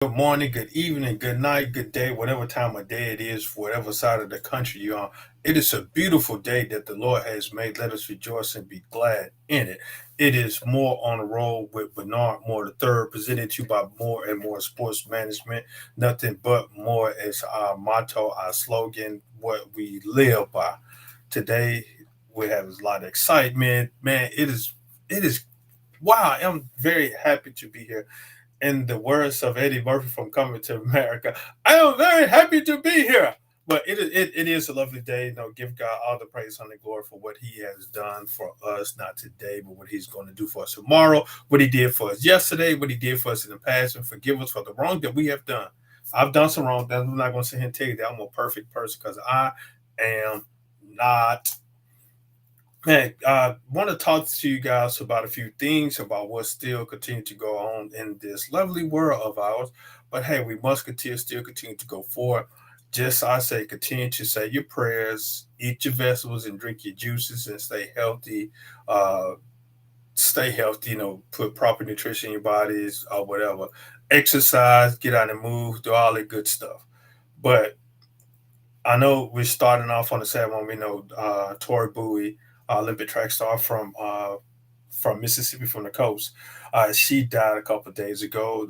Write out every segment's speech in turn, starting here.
Good morning, good evening, good night, good day, whatever time of day it is, for whatever side of the country you're on. It is a beautiful day that the Lord has made. Let us rejoice and be glad in it. It is more on the road with Bernard Moore the third, presented to you by More and More Sports Management. Nothing but more is our motto, our slogan, what we live by. Today we have a lot of excitement. Man, it is wow. I'm very happy to be here. In the words of Eddie Murphy from Coming to America, I am very happy to be here. But it is a lovely day. Give God all the praise and the glory for what He has done for us, not today, but what He's going to do for us tomorrow, what He did for us yesterday, what He did for us in the past, and forgive us for the wrong that we have done. I've done some wrong. I'm not going to sit here and tell you that I'm a perfect person because I am not. Man, I want to talk to you guys about a few things about what still continue to go on in this lovely world of ours. But hey, we must still continue to go forward. Just I say, continue to say your prayers, eat your vegetables, and drink your juices, and stay healthy. Uh, Stay healthy. Put proper nutrition in your bodies or whatever. Exercise, get out and move, do all that good stuff. But I know we're starting off on the sad one. We know Tori Bowie, Olympic track star from Mississippi, from the coast. She died a couple of days ago.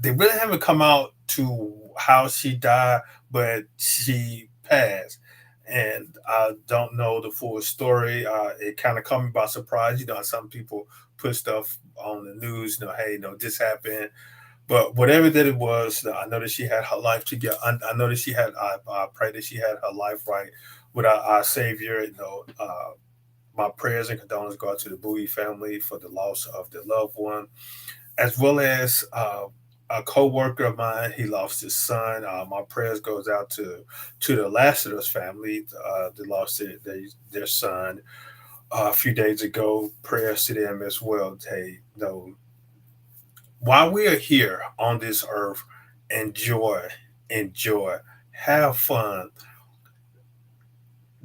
They really haven't come out to how she died, but she passed. And I don't know the full story. It kind of caught me by surprise. Some people put stuff on the news. Hey, this happened, but whatever that it was, I know that she had her life together. I know that she had. I pray that she had her life right with our Savior. My prayers and condolences go out to the Bowie family for the loss of their loved one, as well as a co-worker of mine. He lost his son. My prayers goes out to the Lazarus family. They lost their son a few days ago. Prayers to them as well. Hey, while we are here on this earth, enjoy, enjoy, have fun,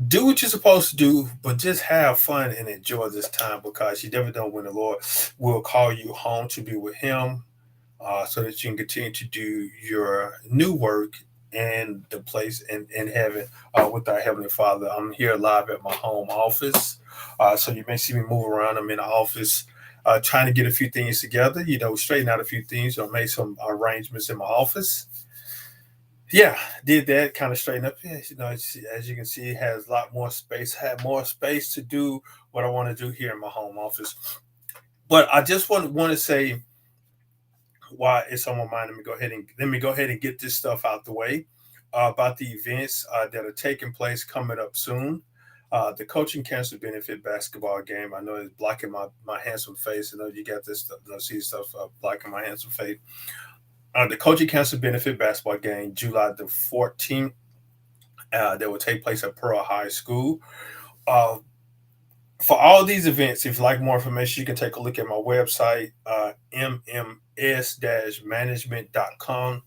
do what you're supposed to do, but just have fun and enjoy this time because you never know when the Lord will call you home to be with Him, so that you can continue to do your new work in the place in heaven with our Heavenly Father. I'm here live at my home office, so you may see me move around. I'm in the office. Trying to get a few things together, straighten out a few things, or make some arrangements in my office. Yeah, did that, kind of straighten up. Yeah, as you can see, it has a lot more space. Had more space to do what I want to do here in my home office. But I just want to say why it's on my mind. Let me go ahead and get this stuff out the way about the events that are taking place coming up soon. The coaching cancer benefit basketball game. I know it's blocking my handsome face. I know you got this stuff. See stuff blocking my handsome face. The coaching cancer benefit basketball game, July the 14th, that will take place at Pearl High School. Uh, for all these events, if you like more information, you can take a look at my website, mms-management.com,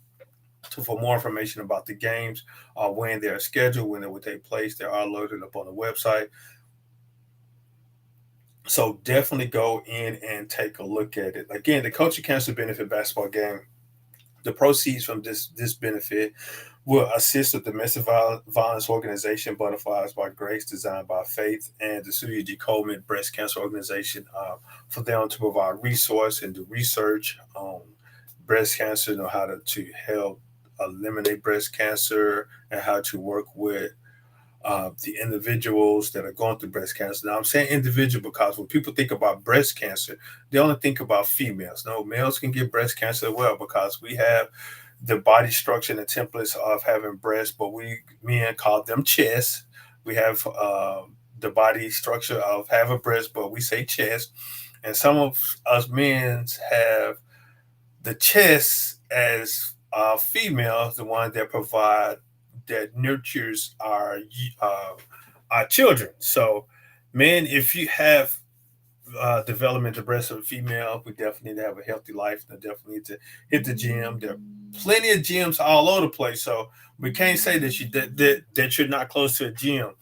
for more information about the games, when they're scheduled, when they will take place. They are loaded up on the website. So definitely go in and take a look at it. Again, the Coaching Cancer Benefit Basketball Game, the proceeds from this benefit will assist the domestic violence organization Butterflies by Grace, designed by Faith, and the Sudia G. Coleman Breast Cancer Organization, for them to provide resource and do research on breast cancer, how to help eliminate breast cancer, and how to work with the individuals that are going through breast cancer. Now, I'm saying individual because when people think about breast cancer, they only think about females. No, males can get breast cancer as well because we have the body structure and the templates of having breasts, but we men call them chest. We have the body structure of having breast, but we say chest. And some of us men have the chest as females, the one that provide that nurtures our children. So, men, if you have development of breast of a female, we definitely need to have a healthy life. We definitely need to hit the gym. There are plenty of gyms all over the place, so we can't say that you're not close to a gym.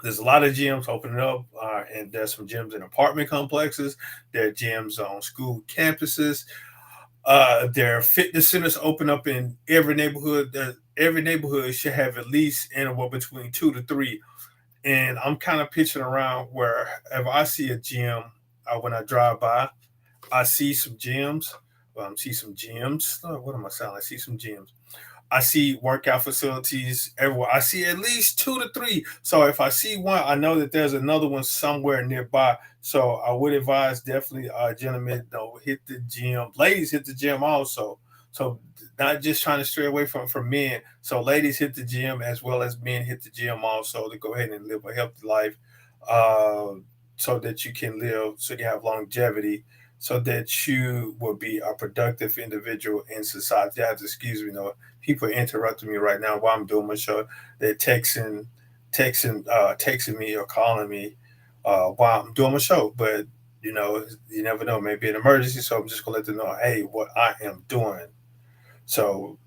There's a lot of gyms opening up, and there's some gyms in apartment complexes. There are gyms on school campuses. Their fitness centers open up in every neighborhood. Every neighborhood should have at least anywhere between two to three. And I'm kind of pitching around where if I see a gym when I drive by, I see some gyms. See some gyms. Oh, what am I saying? I see some gyms. I see workout facilities everywhere. I see at least two to three. So if I see one, I know that there's another one somewhere nearby. So I would advise definitely, gentlemen, don't hit the gym. Ladies hit the gym also. So not just trying to stray away from men. So ladies hit the gym as well as men hit the gym also to go ahead and live a healthy life, uh, so that you can live, so you have longevity, so that you will be a productive individual in society. I have to excuse me, no people interrupting me right now while I'm doing my show. They're texting me or calling me while I'm doing my show. But you never know, maybe an emergency. So I'm just gonna let them know, hey, what I am doing. So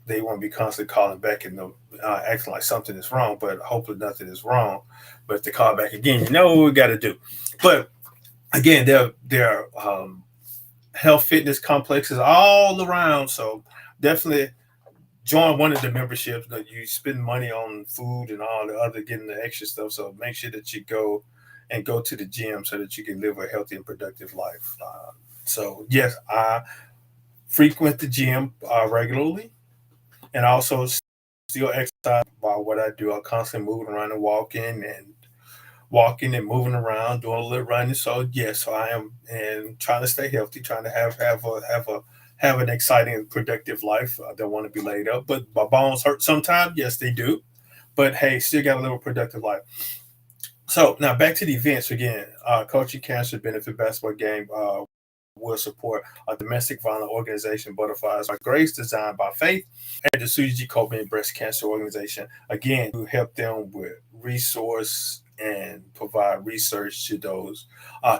they won't be constantly calling back and acting like something is wrong. But hopefully nothing is wrong. But if they call back again, you know what we got to do. But again, there are health fitness complexes all around. So definitely join one of the memberships that you spend money on food and all the other getting the extra stuff. So make sure that you go to the gym so that you can live a healthy and productive life. So yes, I frequent the gym regularly, and also still exercise by what I do. I'm constantly moving around and walking and moving around, doing a little running. So yes, so I am and trying to stay healthy, trying to have an exciting and productive life. I don't want to be laid up, but my bones hurt sometimes. Yes, they do. But hey, still got to live a productive life. So now back to the events again. Coaching Cancer Benefit Basketball Game will support a domestic violence organization, Butterflies by Grace, designed by Faith, and the Suji Kobe Breast Cancer Organization, again, to help them with resource and provide research to those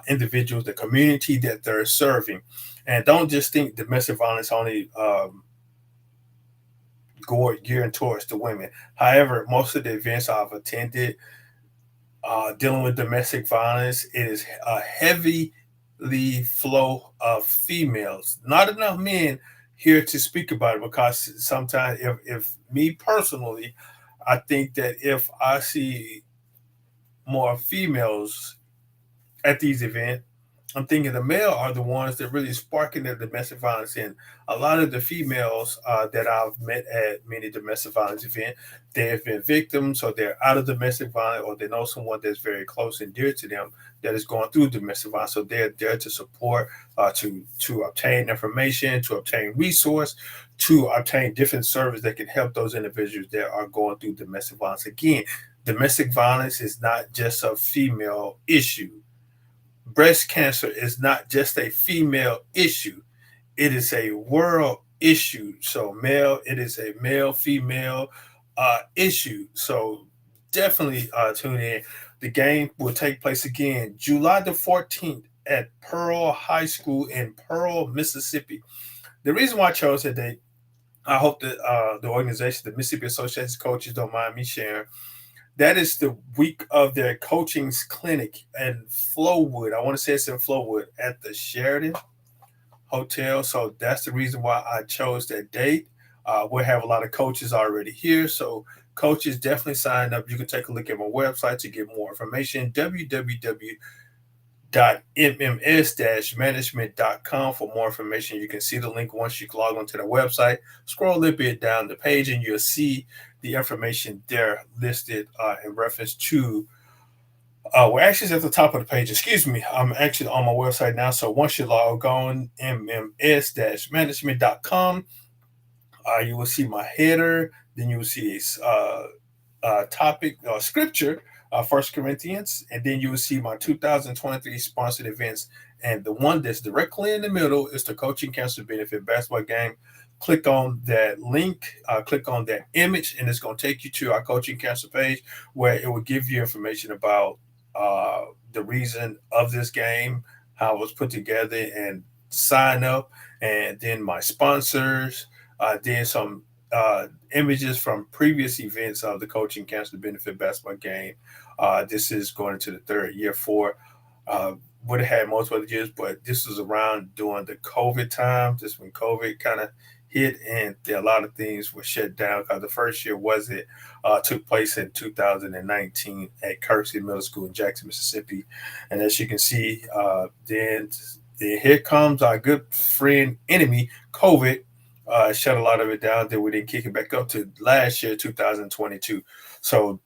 individuals, the community that they're serving. And don't just think domestic violence only geared towards the women. However, most of the events I've attended dealing with domestic violence, it is a heavy flow of females. Not enough men here to speak about it because sometimes, if me personally, I think that if I see more females at these events, I'm thinking the male are the ones that really sparking the domestic violence. And a lot of the females that I've met at many domestic violence events, they have been victims, or they're out of domestic violence, or they know someone that's very close and dear to them that is going through domestic violence. So they're there to support, to obtain information, to obtain resource, to obtain different services that can help those individuals that are going through domestic violence. Again, domestic violence is not just a female issue. Breast cancer is not just a female issue, it is a world issue. So it is a male female issue. So definitely tune in. The game will take place again July the 14th at Pearl High School in Pearl, Mississippi. The reason why I chose that date, I hope that the organization, the Mississippi Association of Coaches, don't mind me sharing, that is the week of their coaching's clinic in Flowood. I want to say it's in Flowood at the Sheridan Hotel. So that's the reason why I chose that date. We'll have a lot of coaches already here. So coaches, definitely sign up. You can take a look at my website to get more information. www.mms-management.com for more information. You can see the link once you log onto the website. Scroll a little bit down the page and you'll see the information there listed in reference to we're actually at the top of the page. Excuse me. I'm actually on my website now. So once you log on, mms-management.com, you will see my header. Then you will see a topic scripture, First Corinthians, and then you will see my 2023 sponsored events. And the one that's directly in the middle is the Coaching Cancer Benefit Basketball Game. Click on that link, click on that image, and it's going to take you to our Coaching Cancer page where it will give you information about the reason of this game, how it was put together, and sign up, and then my sponsors, then some images from previous events of the Coaching Cancer Benefit Basketball Game. This is going into the third year for. would have had multiple other years, but this was around during the COVID time, just when COVID kind of hit, and a lot of things were shut down because the first year was it took place in 2019 at Kirksey Middle School in Jackson, Mississippi, and as you can see, then here comes our good friend enemy COVID. Shut a lot of it down. Then we didn't kick it back up to last year, 2022. So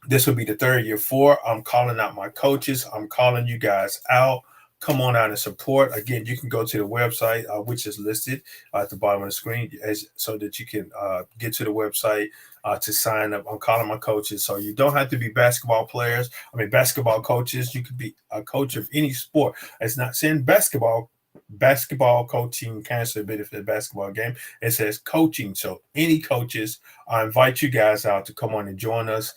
this will be the third year for. I'm calling out my coaches. I'm calling you guys out. Come on out and support. Again, you can go to the website, which is listed at the bottom of the screen, so that you can get to the website to sign up. I'm calling my coaches. So you don't have to be basketball players. I mean, basketball coaches. You could be a coach of any sport. It's not saying basketball coaching cancer benefit the basketball game. It says coaching. So any coaches, I invite you guys out to come on and join us.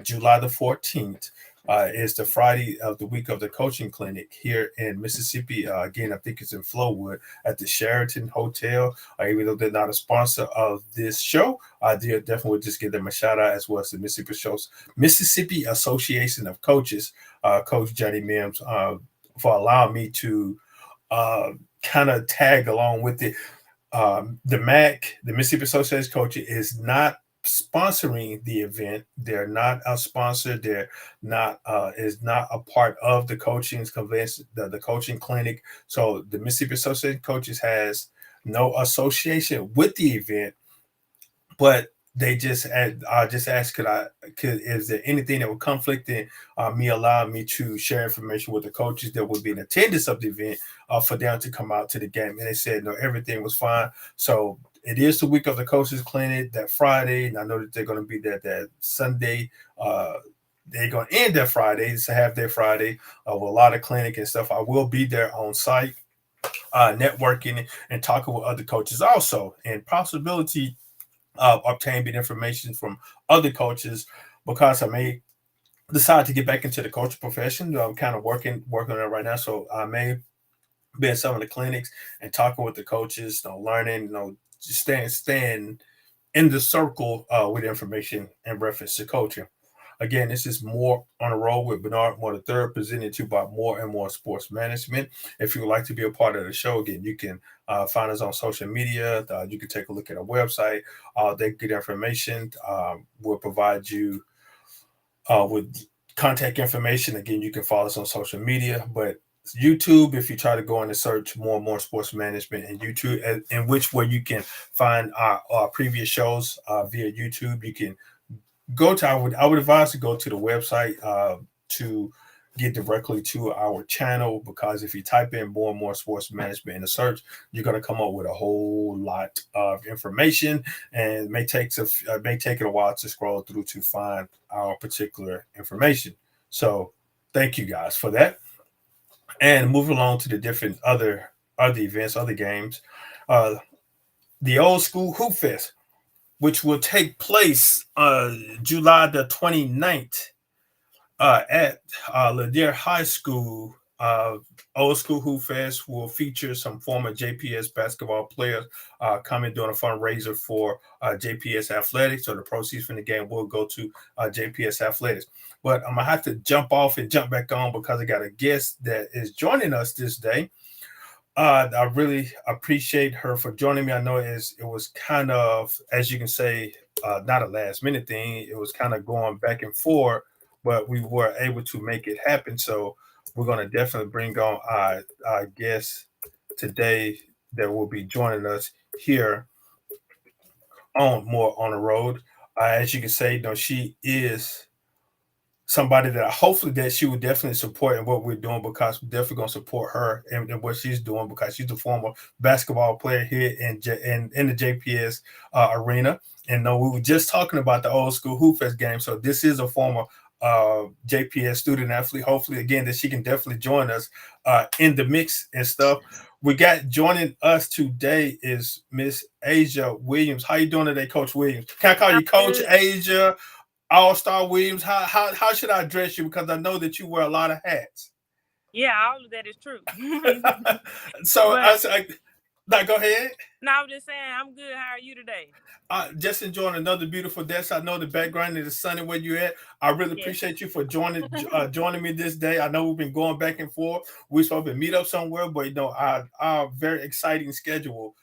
July the 14th is the Friday of the week of the coaching clinic here in Mississippi. Again, I think it's in Flowood at the Sheraton Hotel. Even though they're not a sponsor of this show, I definitely would just give them a shout out, as well as the Mississippi Association of Coaches, Coach Johnny Mims, for allowing me to uh, kind of tag along with it. The MAC, the Mississippi Association of Coaches, is not sponsoring the event. They're not a sponsor. They're not is not a part of the coaching convention, the coaching clinic. So the Mississippi Association of Coaches has no association with the event, but they just I just asked, could is there anything that would conflict in me allowing me to share information with the coaches that would be in attendance of the event for them to come out to the game, and they said no, everything was fine. So it is the week of the coaches clinic that Friday, and I know that they're going to be there that Sunday. They're going to end that Friday to have their Friday of a lot of clinic and stuff. I will be there on site, networking and talking with other coaches also, and possibility obtaining information from other coaches, because I may decide to get back into the coaching profession. I'm kind of working on it right now, so I may be in some of the clinics and talking with the coaches, learning, just staying in the circle with information and reference to coaching. Again, this is More on the Road with Bernard Moore III, presented to you by More and More Sports Management. If you would like to be a part of the show, again, you can find us on social media. You can take a look at our website. They get information. We'll provide you with contact information. Again, you can follow us on social media, but YouTube, if you try to go in and search More and More Sports Management and YouTube, in which way you can find our previous shows via YouTube. You can go to I would advise to go to the website to get directly to our channel, because if you type in More and More Sports Management in the search, you're going to come up with a whole lot of information, and it may take it a while to scroll through to find our particular information. So thank you guys for that. And moving along to the different other events, other games, uh, the Old School Hoop Fest, which will take place July the 29th at Ladere High School. Old School Hoop Fest will feature some former JPS basketball players coming doing a fundraiser for JPS Athletics. So the proceeds from the game will go to JPS Athletics. But I'm going to have to jump off and jump back on because I got a guest that is joining us this day. I really appreciate her for joining me. I know it was kind of, as you can say, not a last minute thing. It was kind of going back and forth, but we were able to make it happen. So we're going to definitely bring on our guest today that will be joining us here on More on the Road. As you can say, she is somebody that hopefully that she would definitely support in what we're doing, because we're definitely going to support her in what she's doing, because she's a former basketball player here in the JPS arena. And we were just talking about the Old School Hoop Fest game. So this is a former JPS student athlete. Hopefully, again, that she can definitely join us in the mix and stuff. We got joining us today is Miss Asia Williams. How you doing today, Coach Williams? Can I call you Coach Asia? All-Star Williams, how should I address you? Because I know that you wear a lot of hats. Yeah, all of that is true. So but, Now go ahead. No, I was just saying I'm good. How are you today? Just enjoying another beautiful day. So I know the background is sunny where you at. I really Yes. appreciate you for joining me this day. I know we've been going back and forth. We're supposed to meet up somewhere, but our very exciting schedule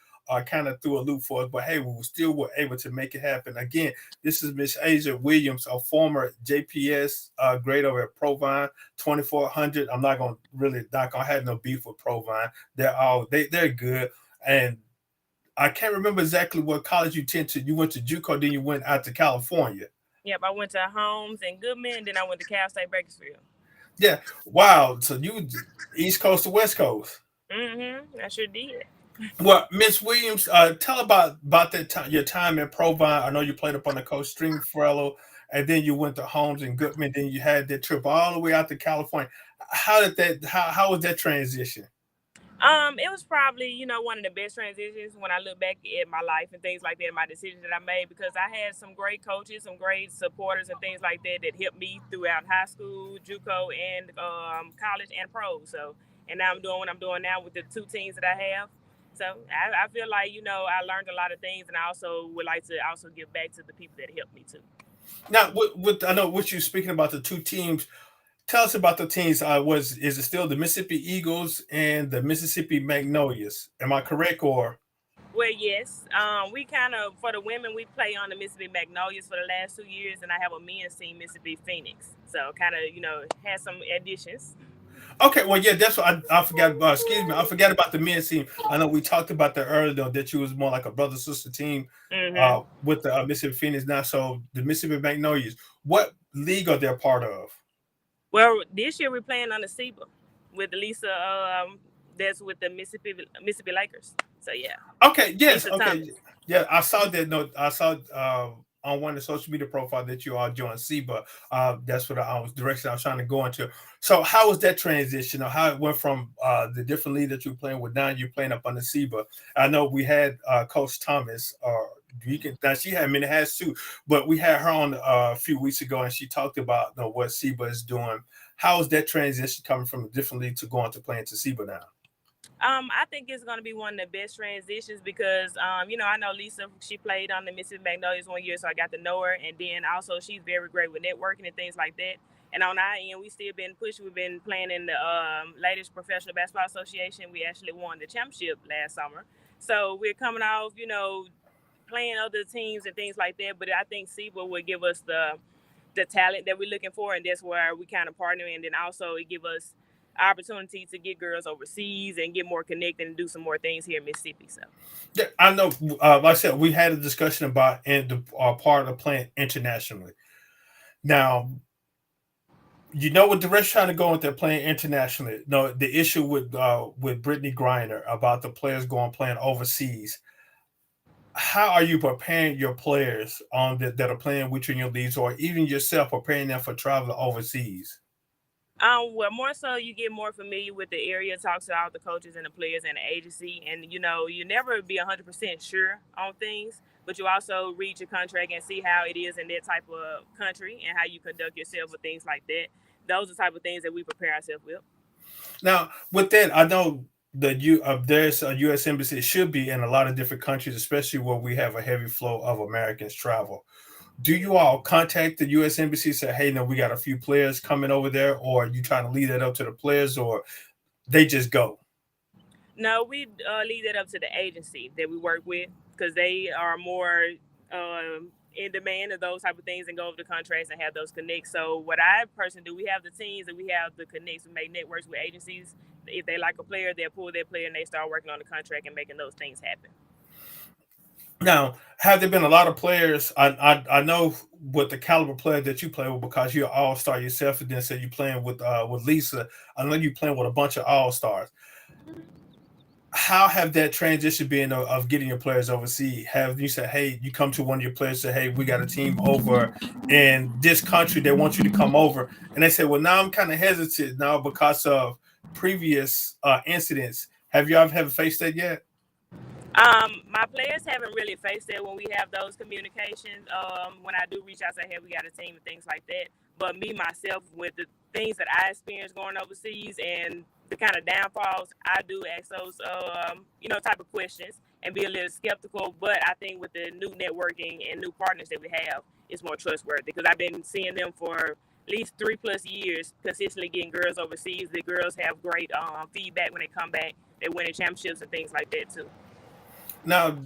kind of threw a loop for us. But hey, we still were able to make it happen. Again, this is Miss Asia Williams, a former JPS grade over at Provine 2400. I'm not gonna have no beef with Provine. They're good. And I can't remember exactly what college you tend to. You went to JUCO, then you went out to California. Yep, I went to Holmes and Goodman, then I went to Cal State Bakersfield. Yeah, wow. So you East Coast to West Coast. I sure did. Well, Miss Williams, tell about that time, your time at Provine. I know you played up on the coast Stringfellow, and then you went to Holmes and Goodman. Then you had that trip all the way out to California. How did that? How was that transition? It was probably, one of the best transitions when I look back at my life and things like that, my decisions that I made, because I had some great coaches, some great supporters and things like that that helped me throughout high school, JUCO, and college and pro. So, and now I'm doing what I'm doing now with the two teams that I have. So I feel like, I learned a lot of things, and I also would like to also give back to the people that helped me too. Now, with I know what you speaking about the two teams. Tell us about the teams. Was is it still the Mississippi Eagles and the Mississippi Magnolias? Am I correct or? Well, yes. We kind of, for the women, we play on the Mississippi Magnolias for the last 2 years, and I have a men's team, Mississippi Phoenix. So kind of, has some additions. Okay, well, yeah, that's what I forgot about. Excuse me, I forgot about the men's team. I know we talked about that earlier, though, that you was more like a brother sister team hmm with the Mississippi Phoenix now. So the Mississippi Magnolias, what league are they a part of? Well, this year we're playing on the SEBA with Lisa. That's with the Mississippi Lakers. So yeah, Okay, yes, Lisa okay. Thomas. Yeah, I saw that note. I saw on one of the social media profile that you all joined SEBA. That's what I was direction I was trying to go into. So how was that transition or how it went from the different league that you were playing with now you're playing up on the SEBA? I know we had Coach Thomas you can now she had many hats too, but we had her on a few weeks ago and she talked about what SEBA is doing. How is that transition coming from a different league to going to playing to SEBA now? I think it's going to be one of the best transitions because, I know Lisa, she played on the Mississippi Magnolias 1 year, so I got to know her. And then also, she's very great with networking and things like that. And on our end, we still been pushing. We've been playing in the latest Professional Basketball Association. We actually won the championship last summer. So we're coming off, playing other teams and things like that. But I think SEBA will give us the talent that we're looking for, and that's where we kind of partner. And then also it give us opportunity to get girls overseas and get more connected and do some more things here in Mississippi. So, Yeah, I know. Like I said, we had a discussion about in the part of playing internationally. Now, you know what the rest trying to go with their playing internationally. No, the issue with Brittany Griner about the players going playing overseas. How are you preparing your players that are playing with you in your leagues, or even yourself preparing them for traveling overseas? well, more so you get more familiar with the area, talk to all the coaches and the players and the agency, and you never be 100% sure on things, but you also read your contract and see how it is in that type of country and how you conduct yourself with things like that. Those are the type of things that we prepare ourselves with. Now, with that, I know that there's a U.S. embassy. It should be in a lot of different countries, especially where we have a heavy flow of Americans travel. Do you all contact the U.S. embassy and say, "Hey, no, we got a few players coming over there," or are you trying to leave that up to the players, or they just go? No, we leave that up to the agency that we work with because they are more in demand of those type of things and go over the contracts and have those connects. So what I personally do, we have the teams and we have the connects. We make networks with agencies. If they like a player, they'll pull their player and they start working on the contract and making those things happen. Now, have there been a lot of players? I know what the caliber player that you play with because you're all star yourself, and then say you playing with Lisa. I know you playing with a bunch of all stars. How have that transition been of getting your players overseas? Have you said, hey, you come to one of your players, say, hey, we got a team over in this country, they want you to come over, and they say, well, now I'm kind of hesitant now because of previous incidents. Have you ever faced that yet? My players haven't really faced that when we have those communications. When I do reach out, say, "Hey, we got a team" and things like that. But me myself, with the things that I experienced going overseas, and the kind of downfalls, I do ask those type of questions and be a little skeptical. But I think with the new networking and new partners that we have, it's more trustworthy because I've been seeing them for at least 3+ years consistently getting girls overseas. The girls have great feedback when they come back. They win championships and things like that too. Now,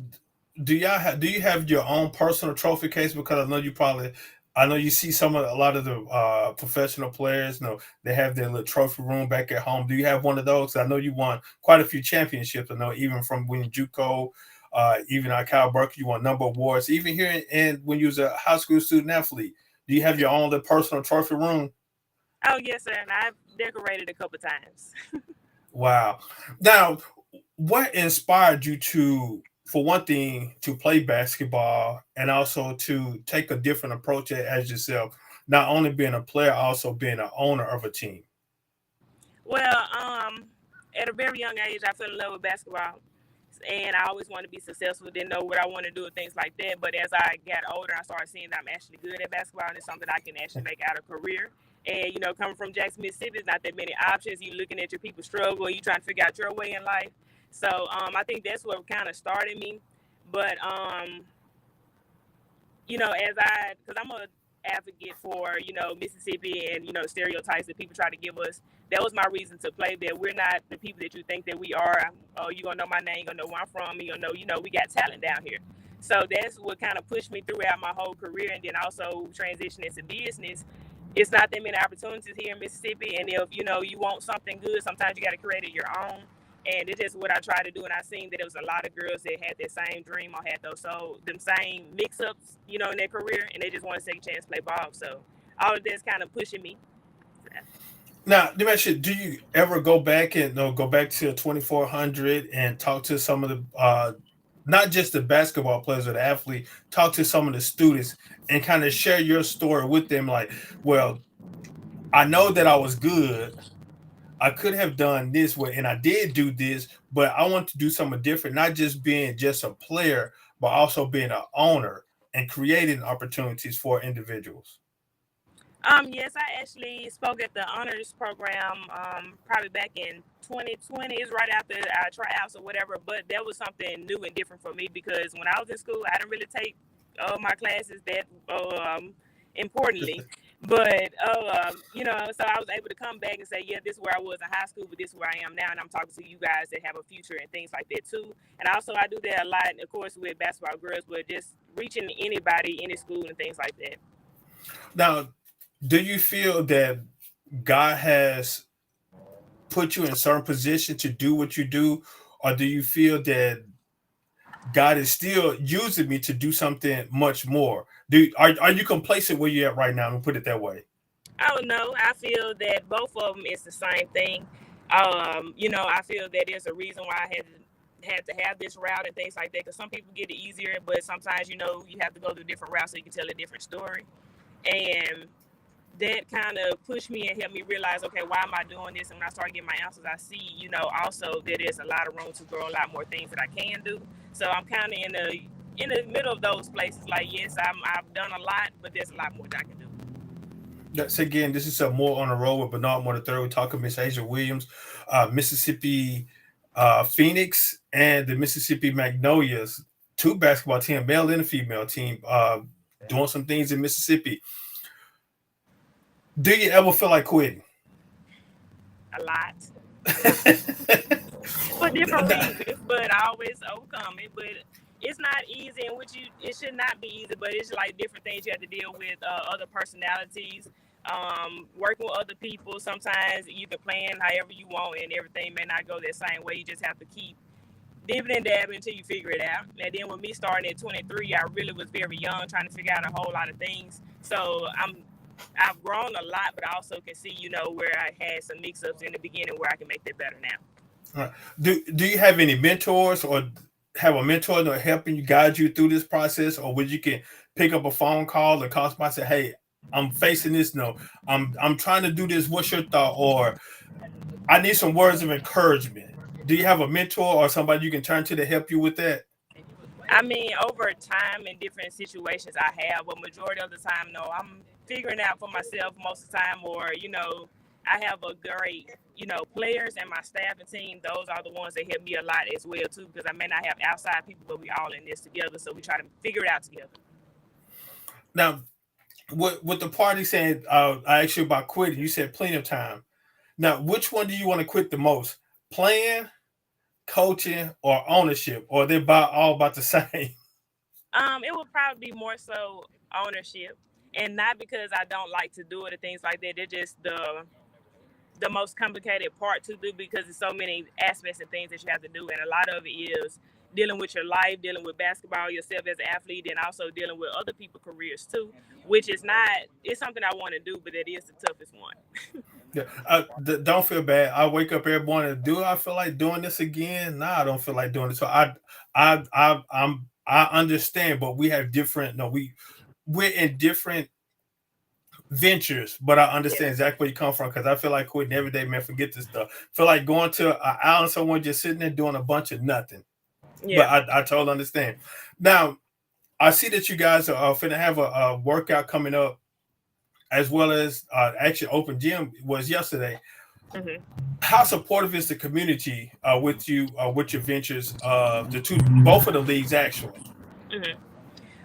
do you have your own personal trophy case? Because I know you see a lot of the professional players. You know, they have their little trophy room back at home. Do you have one of those? I know you won quite a few championships. I know even from winning JUCO, even at Cal Berkeley, you won a number of awards. Even here, and when you was a high school student athlete, do you have your own little personal trophy room? Oh yes, sir, and I've decorated a couple times. Wow. Now, what inspired you to, for one thing, to play basketball and also to take a different approach as yourself, not only being a player, also being an owner of a team? Well, at a very young age, I fell in love with basketball, and I always wanted to be successful. Didn't know what I wanted to do and things like that. But as I got older, I started seeing that I'm actually good at basketball, and it's something I can actually make out a career. And coming from Jackson, Mississippi, there's not that many options. You looking at your people struggle, you trying to figure out your way in life. So I think that's what kind of started me. But because I'm a advocate for Mississippi and stereotypes that people try to give us. That was my reason to play there. We're not the people that you think that we are. Oh, you gonna know my name, you gonna know where I'm from, you gonna know we got talent down here. So that's what kind of pushed me throughout my whole career, and then also transition into business. It's not that many opportunities here in Mississippi, and if you want something good, sometimes you got to create it your own. And it's just what I tried to do, and I seen that there was a lot of girls that had that same dream or had those them same mix-ups, in their career, and they just want to take a chance to play ball. So all of that's kind of pushing me. Now, let me ask you, do you ever go back and go back to 2400 and talk to some of the not just the basketball players or the athlete, talk to some of the students and kind of share your story with them? Like, well, I know that I was good. I could have done this way, and I did do this, but I want to do something different, not just being just a player, but also being an owner and creating opportunities for individuals. Yes, I actually spoke at the honors program probably back in 2020. It's right after our tryouts or whatever, but that was something new and different for me because when I was in school, I didn't really take my classes that importantly. But so I was able to come back and say, yeah, this is where I was in high school, but this is where I am now, and I'm talking to you guys that have a future and things like that too. And also, I do that a lot, of course, with basketball girls, but just reaching anybody, any school, and things like that. Now, do you feel that God has put you in a certain position to do what you do, or do you feel that God is still using me to do something much more? Are you complacent where you're at right now? I'm gonna put it that way. Oh no, I feel that both of them is the same thing. I feel that there's a reason why I had to have this route and things like that. Because some people get it easier, but sometimes you have to go through different routes so you can tell a different story. And that kind of pushed me and helped me realize, okay, why am I doing this? And when I start getting my answers, I see, also that there's a lot of room to grow, a lot more things that I can do. So I'm kind of in the middle of those places. Like, yes, I've done a lot, but there's a lot more that I can do. That's again, this is a more on the road with Bernard Moore III. We're talking Miss Asia Williams, Mississippi Phoenix, and the Mississippi Magnolias, two basketball team, male and a female team, doing some things in Mississippi. Do you ever feel like quitting? A lot. For different reasons, but I always overcome it. But it's not easy, and it should not be easy. But it's like different things you have to deal with, other personalities, working with other people. Sometimes you can plan however you want, and everything may not go that same way. You just have to keep dipping and dabbing until you figure it out. And then with me starting at 23, I really was very young, trying to figure out a whole lot of things. So I've grown a lot, but I also can see, where I had some mix-ups in the beginning where I can make that better now. Do you have any mentors or have a mentor that helping you guide you through this process, or where you can pick up a phone call or call somebody and say, "Hey, I'm facing this. No, I'm trying to do this. What's your thought?" Or I need some words of encouragement. Do you have a mentor or somebody you can turn to help you with that? I mean, over time in different situations I have, but majority of the time, no, I'm figuring out for myself most of the time, or, I have a great, players and my staff and team, those are the ones that help me a lot as well too, because I may not have outside people, but we all in this together, so we try to figure it out together. Now, with the party saying, I asked you about quitting. You said plenty of time. Now, which one do you want to quit the most? Playing, coaching, or ownership? Or they're all about the same? It would probably be more so ownership, and not because I don't like to do it or things like that. They're just the most complicated part to do, because there's so many aspects and things that you have to do, and a lot of it is dealing with your life, dealing with basketball yourself as an athlete, and also dealing with other people's careers too, which is not, it's something I want to do, but it is the toughest one. Yeah, don't feel bad. I wake up every morning. Do I feel like doing this again? Nah, I don't feel like doing it. So I understand, but we have different. No, we're in different ventures, but I Yeah. understand exactly where you come from, because I feel like quitting every day, man. Forget this stuff. Feel like going to an island somewhere, just sitting there doing a bunch of nothing. But Yeah. I totally understand. Now I see that you guys are finna have a workout coming up, as well as actually open gym was yesterday. Hmm. How supportive is the community with you with your ventures? The two, both of the leagues actually. Hmm.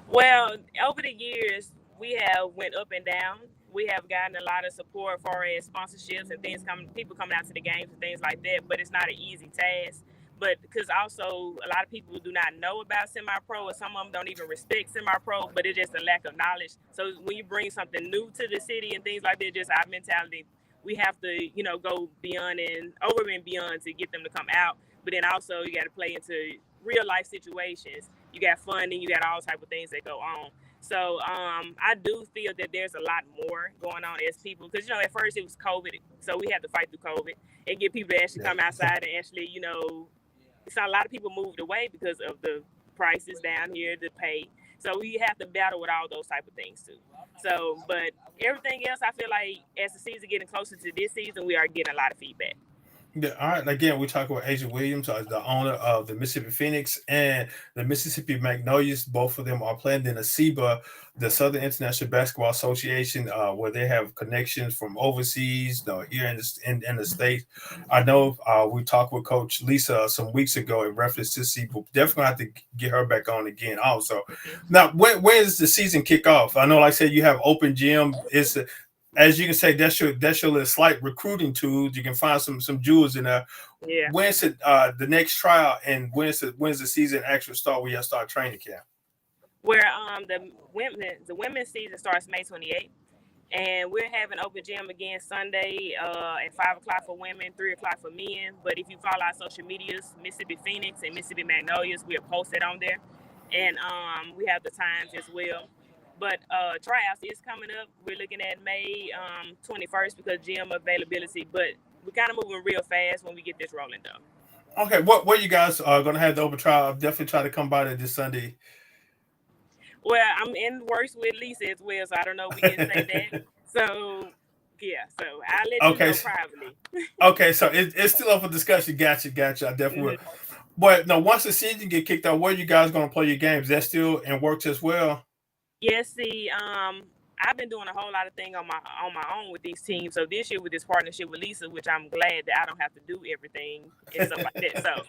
Well, over the years, we have went up and down. We have gotten a lot of support for as sponsorships and things coming, people coming out to the games and things like that. But it's not an easy task. But because also a lot of people do not know about semi-pro, or some of them don't even respect semi-pro. But it's just a lack of knowledge. So when you bring something new to the city and things like that, just our mentality, we have to go beyond and over and beyond to get them to come out. But then also you got to play into real life situations. You got funding, you got all type of things that go on. So I do feel that there's a lot more going on as people, because at first it was COVID, so we had to fight through COVID and get people to actually Yeah. come outside and actually it's not a lot of people moved away because of the prices down here to pay. So we have to battle with all those type of things too. So, but everything else, I feel like as the season getting closer to this season, we are getting a lot of feedback. Yeah, all right. Again, we talk about Adrian Williams, the owner of the Mississippi Phoenix and the Mississippi Magnolias. Both of them are playing in the SEBA, the Southern International Basketball Association, where they have connections from overseas, here in the States. I know we talked with Coach Lisa some weeks ago in reference to SEBA. Definitely have to get her back on again also. Now, where does the season kick off? I know, like I said, you have open gym. It's as you can say, that's your little slight recruiting tools. You can find some jewels in there. Yeah. When's it the next trial, and when's the season actually start? Where you start training camp? Where the women's season starts May 28th, and we're having open gym again Sunday at 5 o'clock for women, 3 o'clock for men. But if you follow our social medias, Mississippi Phoenix and Mississippi Magnolias, we're posted on there, and we have the times as well. But tryouts is coming up. We're looking at May 21st because gym availability. But we're kind of moving real fast when we get this rolling though. Okay, what you guys are gonna have the open trial? I'll definitely try to come by there this Sunday. Well, I'm in works with Lisa as well, so I don't know if we can say that. So yeah, so I'll let you Okay, know privately. okay, so it's still up for discussion. Gotcha. I definitely will. Mhm. But no, once the season get kicked off, where you guys gonna play your games? That's still in works as well. Yes, see, I've been doing a whole lot of things on my own with these teams. So this year with this partnership with Lisa, which I'm glad that I don't have to do everything and stuff like that. So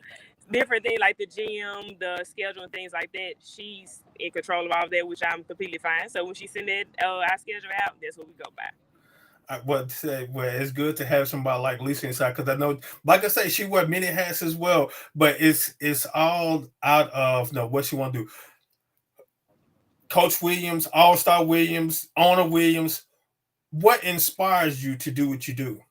different things like the gym, the schedule, and things like that. She's in control of all of that, which I'm completely fine. So when she send that our schedule out, that's what we go by. Well, it's good to have somebody like Lisa inside, because I know, like I say, she wear many hats as well. But it's all out of what she want to do. Coach Williams, All Star Williams, Owner Williams. What inspires you to do what you do?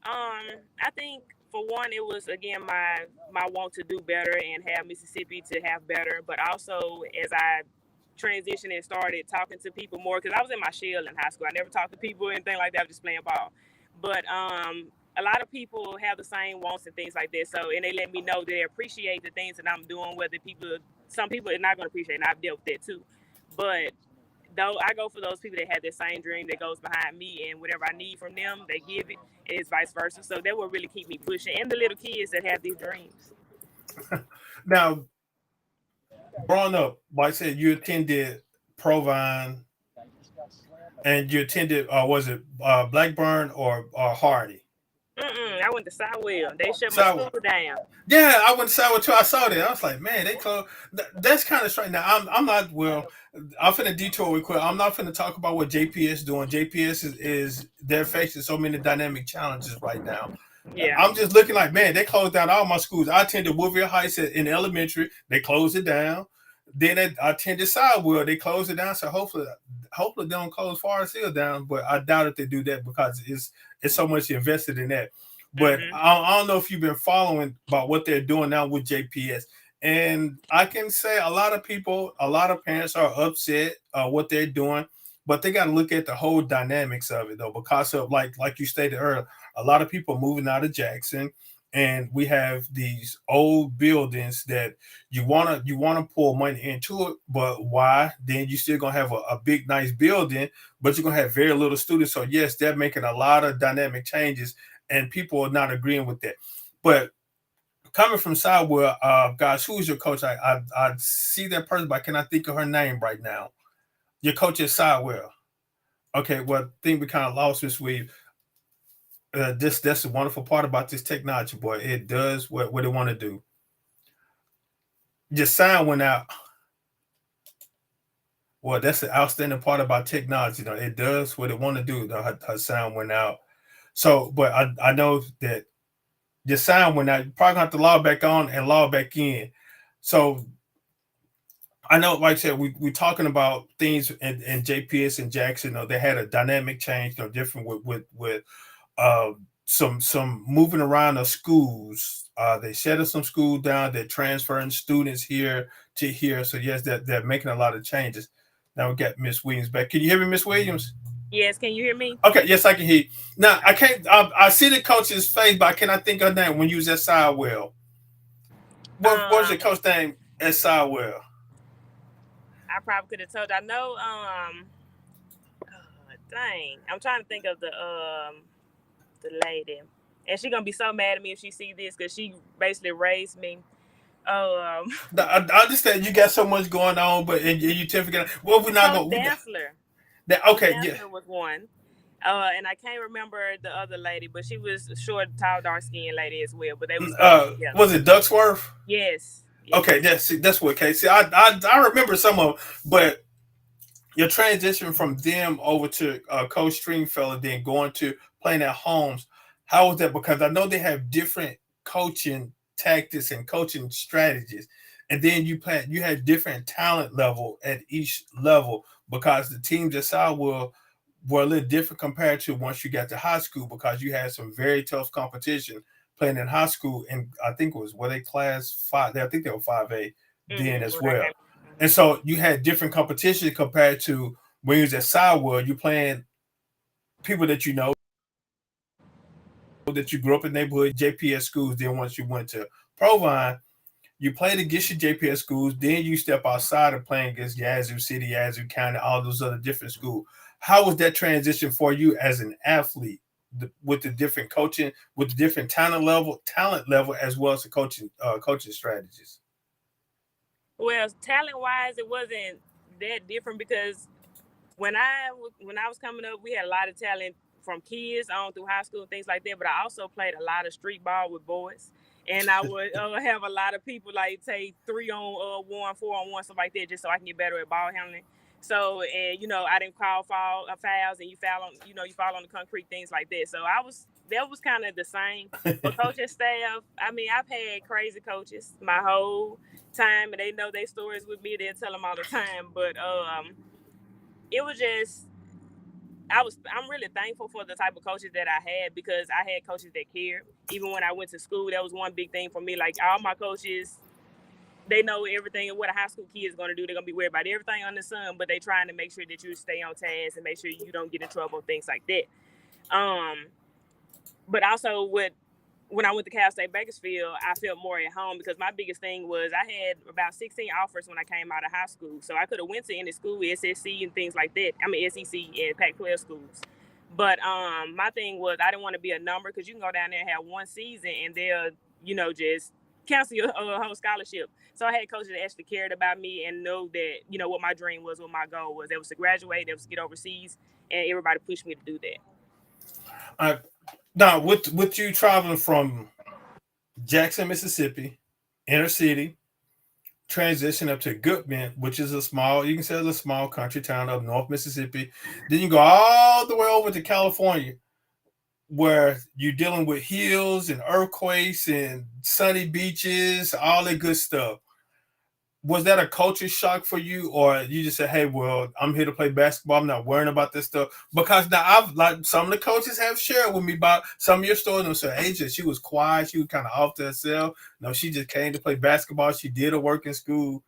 I think for one, it was again my want to do better and have Mississippi to have better, but also as I transitioned and started talking to people more, because I was in my shell in high school. I never talked to people or anything like that. I was just playing ball. But a lot of people have the same wants and things like that. So and they let me know that they appreciate the things that I'm doing. Whether some people are not going to appreciate, and I've dealt with that too. But though I go for those people that have that same dream that goes behind me, and whatever I need from them, they give it, and it's vice versa. So that will really keep me pushing. And the little kids that have these dreams. Now, growing up, like I said, you attended Provine, and you attended was it Blackburn or Hardy? I went to Southwell. They shut my So school down. yeah, I went to Sour too. I saw that. I was like, man, they close. That's kind of strange. Now I'm not well. I'm finna detour real quick. I'm not finna talk about what JPS doing. JPS is they're facing so many dynamic challenges right now. Yeah. I'm just looking like, man, they closed down all my schools. I attended Woodville Heights in elementary. They closed it down. Then I attended Sidewell. They closed it down. So hopefully they don't close Forest Hill down. But I doubt if they do that because it's so much invested in that. But Mhm. I don't know if you've been following about what they're doing now with JPS. And I can say a lot of people, a lot of parents are upset what they're doing, but they got to look at the whole dynamics of it though, because of like you stated earlier, a lot of people moving out of Jackson, and we have these old buildings that you wanna pull money into it, but why? Then you still gonna have a big nice building, but you're gonna have very little students. So yes, they're making a lot of dynamic changes, and people are not agreeing with that. But coming from Sidewell, guys, who is your coach? I see that person, but I cannot think of her name right now. Your coach at Sidewell. Okay, well, I think we kind of lost this week. This that's the wonderful part about this technology, boy. It does what it want to do. Your sound went out. Well, that's the outstanding part about technology. Though it does what it want to do. Though her sound went out. So, but I know that your sound went out. You probably gonna have to log back on and log back in. So I know, like I said, we talking about things in JPS and Jackson. They had a dynamic change, different with uh, some moving around of schools. They shutting some schools down. They're transferring students here to here. So yes, they're making a lot of changes. Now we got Miss Williams back. Can you hear me, Miss Williams? Yes. Can you hear me? Okay, yes, I can hear you. Now I Okay. can't. I see the coach's face, but I cannot think of her name when you was at Sidewell. What was your Um, coach name at Sidewell? I probably could have told. I know. Dang. I'm trying to think of the lady, and she gonna be so mad at me if she see this because she basically raised me. Um, I understand you got so much going on, but and you tend to forget. Well, we're not Coach going. Dansler. That Coach okay, yeah. Dansler was one. And I can't remember the other lady, but she was a short, tall, dark skinned lady as well. But they was coaching together. Was it Ducksworth? Yes, Okay, yes. that's what case. See, I remember some of them, but your transition from them over to Coach Stringfellow, then going to playing at Holmes, how was that? Because I know they have different coaching tactics and coaching strategies, and then you had different talent level at each level because the teams at Southwell were a little different compared to once you got to high school because you had some very tough competition playing in high school, and I think it was were they class five? I think they were 5A then as When I well. came. And so you had different competition compared to when you was at Sidewell, you playing people that you grew up in neighborhood JPS schools. Then once you went to Provine, you played against your JPS schools. Then you step outside of playing against Yazoo City, Yazoo County, all those other different schools. How was that transition for you as an athlete with the different coaching, with the different talent level, as well as the coaching strategies? Well, talent wise, it wasn't that different because when I was coming up, we had a lot of talent from kids on through high school and things like that. But I also played a lot of street ball with boys, and I would have a lot of people like take 3-on-1, 4-on-1, stuff like that, just so I can get better at ball handling. So, and I didn't call fouls, and you foul on you fall on the concrete, things like that. So that was kind of the same. But coaching staff, I mean, I've had crazy coaches my whole time, and they know their stories with me. They'll tell them all the time. But it was just I'm really thankful for the type of coaches that I had because I had coaches that cared. Even when I went to school, that was one big thing for me. Like all my coaches, they know everything what a high school kid is going to do. They're going to be worried about everything on the sun, but they trying to make sure that you stay on task and make sure you don't get in trouble, things like that. Um, but also when I went to Cal State Bakersfield, I felt more at home because my biggest thing was I had about 16 offers when I came out of high school. So I could have went to any school, SSC and things like that. I mean, SEC and Pac-12 schools. But my thing was I didn't want to be a number because you can go down there and have one season and they'll, just cancel your whole scholarship. So I had coaches that actually cared about me and know that, what my dream was, what my goal was. That was to graduate, that was to get overseas, and everybody pushed me to do that. Now, with you traveling from Jackson, Mississippi, inner city, transition up to Goodman, which is a small, you can say it's a small country town up North Mississippi. Then you go all the way over to California, where you're dealing with hills and earthquakes and sunny beaches, all that good stuff. Was that a culture shock for you, or you just said, "Hey, well, I'm here to play basketball. I'm not worrying about this stuff"? Because now I've like some of the coaches have shared with me about some of your stories. And said, "Asia, she was quiet. She was kind of off to herself. No, she just came to play basketball. She did her work in school."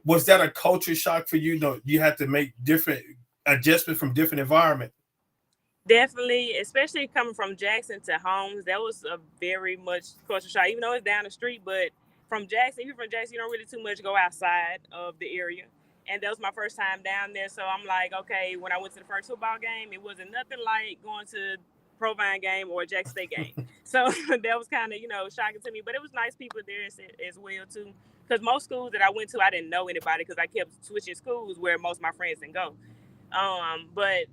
Was that a culture shock for you? No, you had to make different adjustments from different environment. Definitely, especially coming from Jackson to Holmes, that was a very much culture shock. Even though it's down the street, but from Jackson, if you're from Jackson, you don't really too much go outside of the area. And that was my first time down there, so I'm like, okay. When I went to the first football game, it wasn't nothing like going to Provine game or Jackson State game. So that was kind of shocking to me. But it was nice people there as well too. Because most schools that I went to, I didn't know anybody because I kept switching schools where most of my friends didn't go. But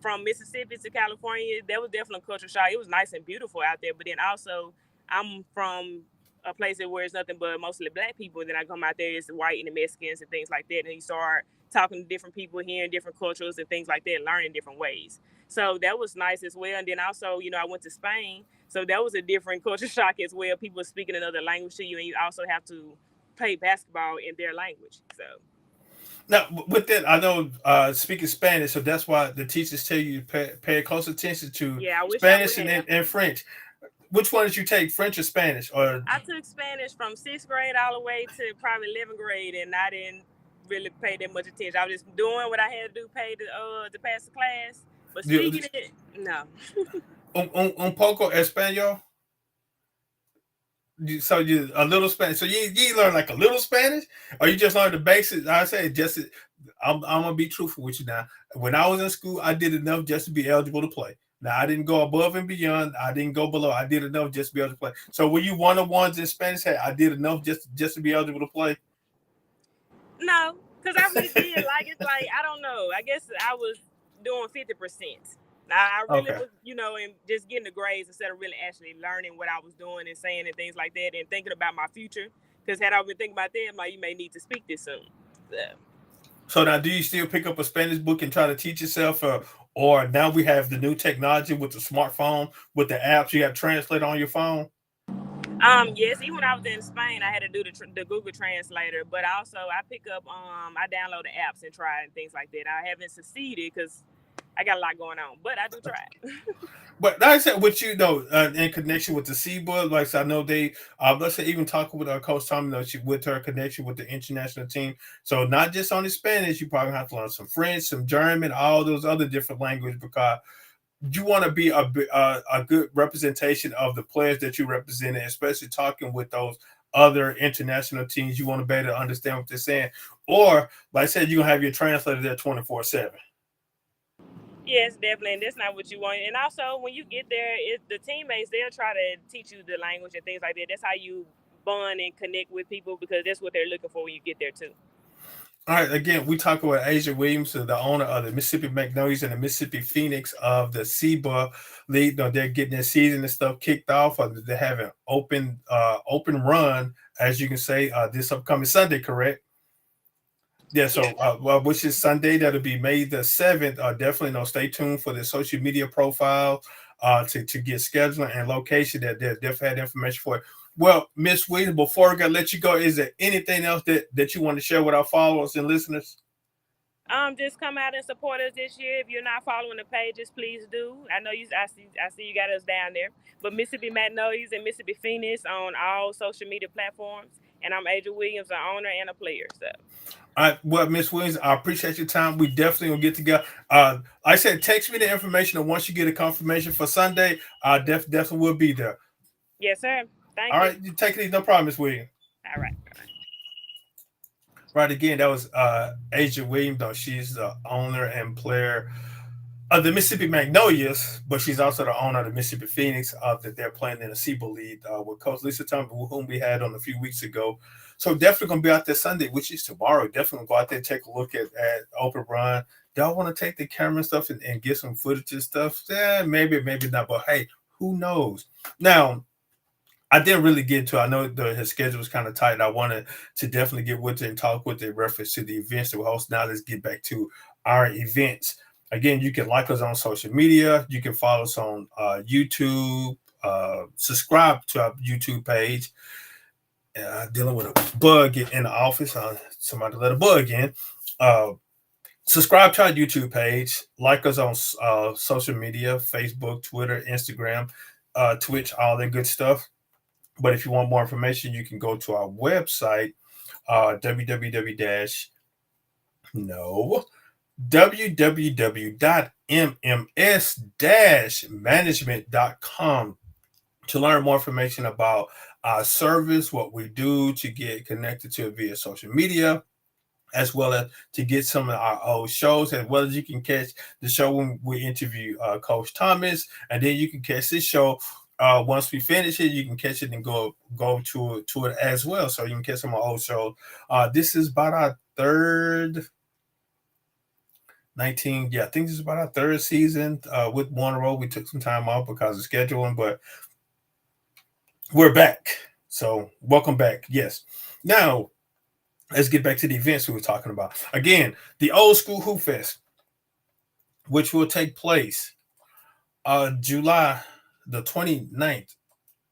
from Mississippi to California, that was definitely a culture shock. It was nice and beautiful out there, but then also I'm from a place where it's nothing but mostly black people. And then I come out there, it's white and the Mexicans and things like that. And you start talking to different people, hearing different cultures and things like that, learning different ways. So that was nice as well. And then also, I went to Spain. So that was a different culture shock as well. People speaking another language to you, and you also have to play basketball in their language. So Now, with that, I know speaking Spanish, so that's why the teachers tell you to pay close attention to yeah, I wish I would Spanish have. and French. Which one did you take, French or Spanish? Or I took Spanish from sixth grade all the way to probably 11th grade, and I didn't really pay that much attention. I was just doing what I had to do, pay to pass the class. But speaking it, no. un poco español? So you a little Spanish. So you learn like a little Spanish, or you just learn the basics. I say just I'm gonna be truthful with you now. When I was in school, I did enough just to be eligible to play. Now I didn't go above and beyond. I didn't go below. I did enough just to be able to play. So were you one of ones in Spanish? Hey, I did enough just to be eligible to play. No, because I really did. Like, it's like, I don't know. I guess I was doing 50%. I really Okay. was, and just getting the grades instead of really actually learning what I was doing and saying and things like that and thinking about my future. Because had I been thinking about that, I'm like, you may need to speak this soon. So. So now, do you still pick up a Spanish book and try to teach yourself, or now we have the new technology with the smartphone, with the apps you have translate on your phone? Yes, even when I was in Spain, I had to do the Google Translator, but also I pick up, I download the apps and try and things like that. I haven't succeeded because I got a lot going on, but I do try. But like I said, with you though, in connection with the Seabird, like I said, I know they, let's say, even talking with our coach Tommy, with her connection with the international team. So not just on the Spanish, you probably have to learn some French, some German, all those other different languages because you want to be a good representation of the players that you represent, especially talking with those other international teams. You want to be able to understand what they're saying, or like I said, you're gonna have your translator there 24/7. Yes, definitely, and that's not what you want. And also, when you get there, the teammates they'll try to teach you the language and things like that. That's how you bond and connect with people because that's what they're looking for when you get there too. All right, again, we talk about Asia Williams, the owner of the Mississippi Magnolias and the Mississippi Phoenix of the SEBA League. You know, they're getting their season and stuff kicked off. They have an open run, as you can say, this upcoming Sunday, correct? Yeah, so Yeah. which is Sunday, that'll be May the 7th. Definitely stay tuned for the social media profile to get scheduling and location that they'll definitely have information for it. Well, Miss Williams, before I gotta let you go, is there anything else that you want to share with our followers and listeners? Just come out and support us this year. If you're not following the pages, please do. I know you. I see you got us down there. But Mississippi Magnolias and Mississippi Phoenix on all social media platforms. And I'm Adrian Williams, an owner and a player. So. All right, well, Miss Williams, I appreciate your time. We definitely will get together. Like I said, text me the information, and once you get a confirmation for Sunday, I definitely will be there. Yes, sir. Thank All you. right, you take it easy, no problem, Miss Williams. All right. Right, again, that was Asia Williams. Though she's the owner and player of the Mississippi Magnolias, but she's also the owner of the Mississippi Phoenix that they're playing in the SEBA League with Coach Lisa Thompson, whom we had on a few weeks ago. So definitely going to be out there Sunday, which is tomorrow. Definitely go out there and take a look at Open Run. Y'all want to take the camera and stuff and get some footage and stuff? Yeah, maybe not. But hey, Who knows? Now, I didn't really get to. I know his schedule was kind of tight. And I wanted to definitely get with it and talk with it in reference to the events that we host. Now let's get back to our events. Again, you can like us on social media. You can follow us on YouTube. Subscribe to our YouTube page. Dealing with a bug in the office. Somebody let a bug in. Uh, Subscribe to our YouTube page. Like us on social media: Facebook, Twitter, Instagram, Twitch, all that good stuff. But if you want more information, you can go to our website, www dash no www.mms-management.com to learn more information about our service, what we do, to get connected to it via social media, as well as to get some of our old shows, as well as you can catch the show when we interview Coach Thomas, and then you can catch this show once we finish it. You can catch it and go to it as well, so you can catch some of our old shows. This is about our third 19. Yeah, I think this is about our third season with Warner Road. We took some time off because of scheduling, but we're back. So welcome back. Yes. Now let's get back to the events we were talking about. Again, the Old School Hoop Fest, which will take place July the 29th.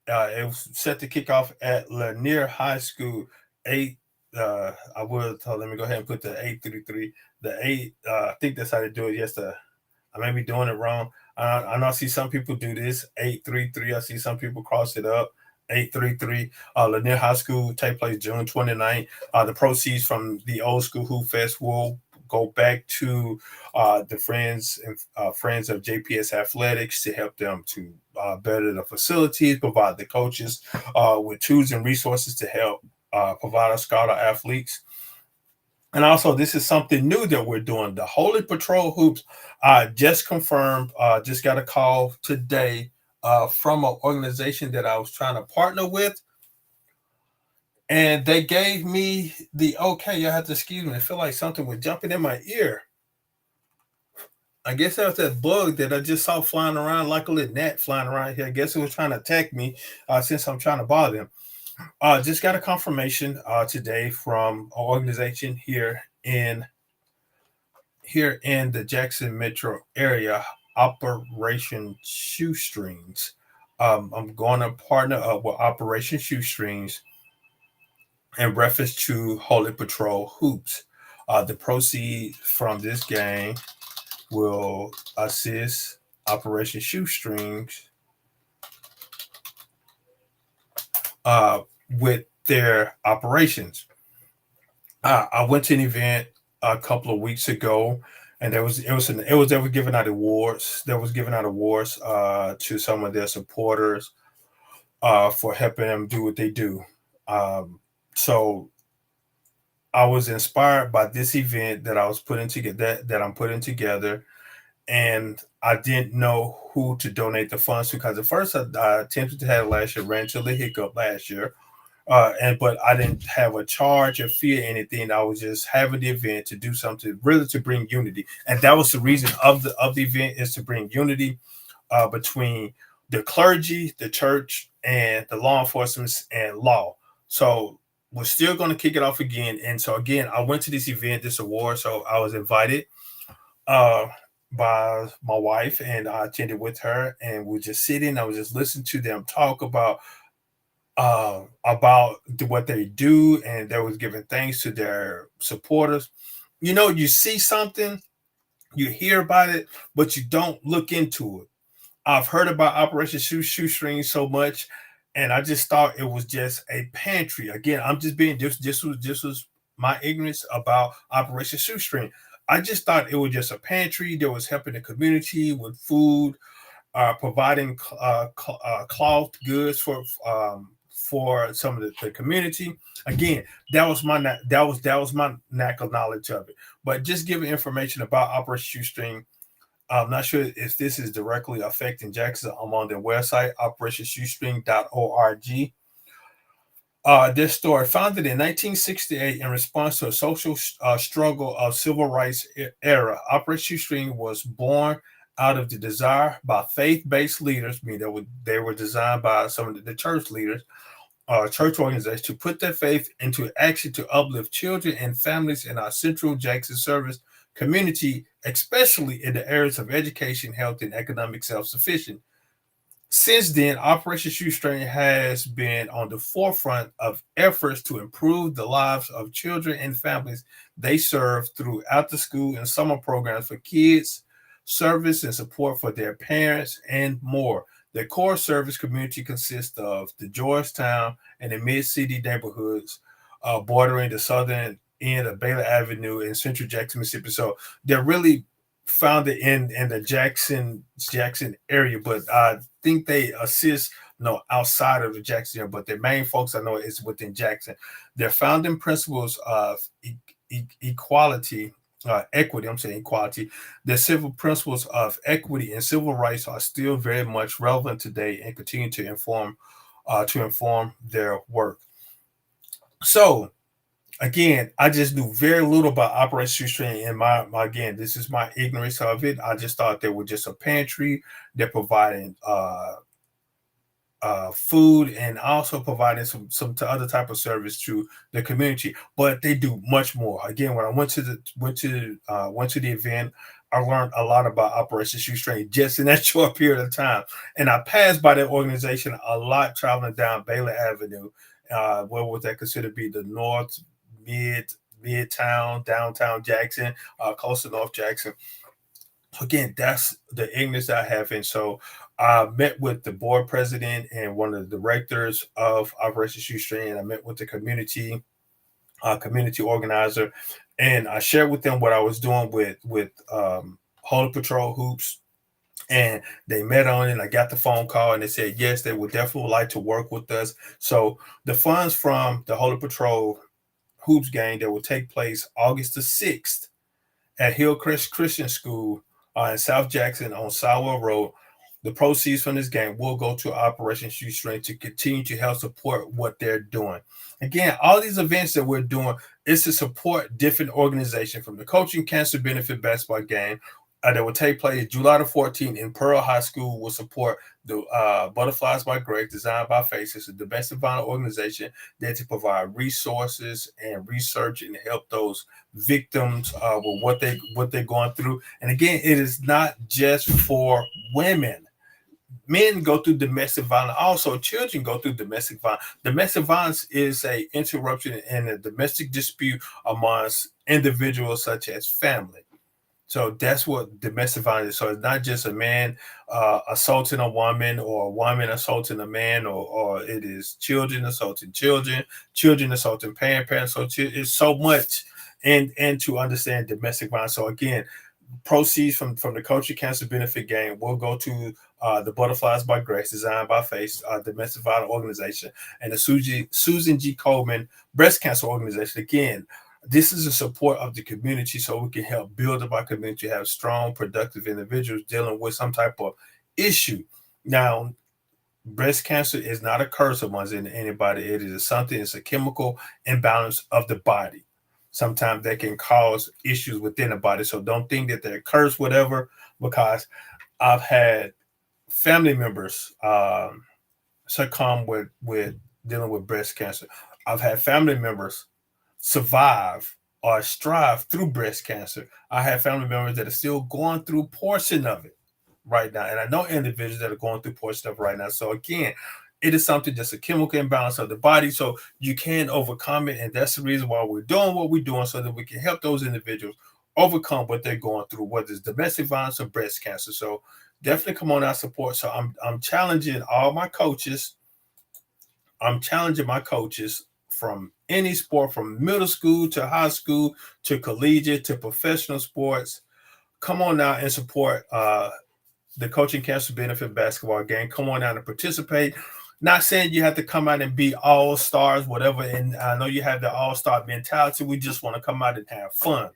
It was set to kick off at Lanier High School. I will let me go ahead and put the 833. The 8, I think that's how they do it. Yes, I may be doing it wrong. I know I see some people do this 833. I see some people cross it up 833. Lanier High School take place June 29th. The proceeds from the Old School Hoop Fest will go back to the friends of JPS Athletics to help them to better the facilities, provide the coaches with tools and resources to help provide us scout our athletes. And also, this is something new that we're doing. The Holy Patrol Hoops just confirmed, just got a call today from an organization that I was trying to partner with. And they gave me the okay. You have to excuse me. I feel like something was jumping in my ear. I guess that was that bug that I just saw flying around like a little gnat flying around here. I guess it was trying to attack me since I'm trying to bother him. Just got a confirmation today from an organization here in the Jackson metro area, Operation Shoestrings. I'm going to partner up with Operation Shoestrings in reference to Holy Patrol Hoops. The proceeds from this game will assist Operation Shoestrings with their operations. I went to an event a couple of weeks ago, and they were giving out awards. They was giving out awards to some of their supporters for helping them do what they do. So I was inspired by this event that I was putting together that I'm putting together, and I didn't know who to donate the funds to because at first I attempted to have it last year, ran into the hiccup last year, but I didn't have a charge or fee or anything. I was just having the event to do something really to bring unity, and that was the reason of the event is to bring unity between the clergy, the church, and the law enforcement and law. So we're still going to kick it off again, and so again, I went to this event, this award, so I was invited uh, by my wife, and I attended with her, and we just sitting. I was just listening to them talk about what they do, and they was giving thanks to their supporters. You know, you see something, you hear about it, but you don't look into it. I've heard about Operation Shoestring so much, and I just thought it was just a pantry. Again, I'm just being this was my ignorance about Operation Shoestring. I just thought it was just a pantry that was helping the community with food, providing cloth goods for some of the community. Again, that was my knack of knowledge of it. But just giving information about Operation Shoestring. I'm not sure if this is directly affecting Jackson. I'm on their website, operationshoestring.org. This story, founded in 1968 in response to a social struggle of civil rights era, Operation Shoestring was born out of the desire by faith-based leaders, meaning they were designed by some of the church leaders, church organizations, to put their faith into action to uplift children and families in our Central Jackson service community, especially in the areas of education, health, and economic self-sufficiency. Since then, Operation Shoestring has been on the forefront of efforts to improve the lives of children and families they serve through after school and summer programs for kids, service and support for their parents, and more. The core service community consists of the Georgetown and the Mid City neighborhoods bordering the southern end of Baylor Avenue in Central Jackson, Mississippi. So they're really founded in the Jackson area, but I think they assist outside of the Jackson area. But their main focus I know is within Jackson. Their founding principles of equality, equity. I'm saying equality. The civil principles of equity and civil rights are still very much relevant today and continue to inform their work. So again, I just knew very little about Operation Shoestring, and my again, this is my ignorance of it. I just thought they were just a pantry. They're providing food and also providing some other type of service to the community. But they do much more. Again, when I went to the event, I learned a lot about Operation Shoestring just in that short period of time. And I passed by that organization a lot traveling down Baylor Avenue. What would that consider to be the north mid midtown downtown Jackson, close to North Jackson. So again, that's the ignorance I have. And so I met with the board president and one of the directors of Operation Shoestring. I met with the community organizer, and I shared with them what I was doing with Holy Patrol hoops. And they met on it. And I got the phone call, and they said yes, they would definitely like to work with us. So the funds from the Holy Patrol hoops game that will take place August the 6th at Hillcrest Christian School in South Jackson on Sowell Road. The proceeds from this game will go to Operation Shoestring to continue to help support what they're doing. Again, all these events that we're doing is to support different organizations, from the Coaching Cancer Benefit basketball game that will take place July the 14th in Pearl High School. Will support the Butterflies by Grace, designed by Faith. It's a domestic violence organization that to provide resources and research and help those victims with what they're going through. And again, it is not just for women. Men go through domestic violence. Also, children go through domestic violence. Domestic violence is a interruption in a domestic dispute amongst individuals such as family. So that's what domestic violence is. So it's not just a man assaulting a woman, or a woman assaulting a man, or it is children assaulting children, children assaulting parents. So it's so much, and to understand domestic violence. So again, proceeds from the Coaching Cancer Benefit game will go to the Butterflies by Grace, designed by Faith, domestic violence organization, and the Susan G. Coleman Breast Cancer Organization. Again, this is a support of the community so we can help build up our community, have strong, productive individuals dealing with some type of issue. Now, breast cancer is not a curse amongst anybody. It is something, it's a chemical imbalance of the body. Sometimes that can cause issues within the body. So don't think that they're cursed, whatever, because I've had family members succumb with dealing with breast cancer. I've had family members survive or strive through breast cancer. I have family members that are still going through portion of it right now, and I know individuals that are going through portion of it right now. So again, it is something that's a chemical imbalance of the body, so you can overcome it, and that's the reason why we're doing what we're doing, so that we can help those individuals overcome what they're going through, whether it's domestic violence or breast cancer. So definitely come on out support. So I'm challenging all my coaches. I'm challenging my coaches from any sport, from middle school to high school to collegiate to professional sports. Come on out and support the Coaching Cancer Benefit basketball game. Come on out and participate. Not saying you have to come out and be all stars, whatever. And I know you have the all-star mentality. We just want to come out and have fun.